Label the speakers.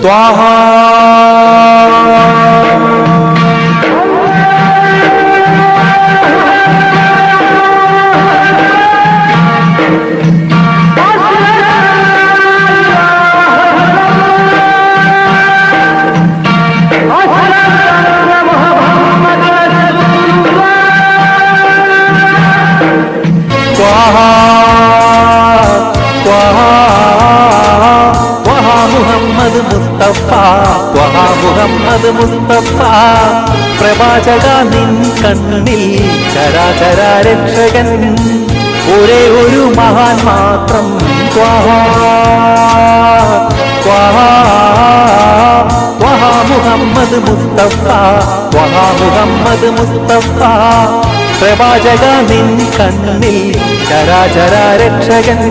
Speaker 1: ത്വാഹ മുഹമ്മദ് മുസ്തഫ പ്രവാചക നിൻ കണ്ണിൽ ചരാചര രക്ഷകൻ ഒരേ ഒരു മഹാൻ മാത്രം ത്വാഹ ത്വാഹ ത്വാഹ മുഹമ്മദ് മുസ്തഫ ത്വാഹ മുഹമ്മദ് മുസ്തഫ പ്രവാചക നിൻ കണ്ണിൽ ചരാചര രക്ഷകൻ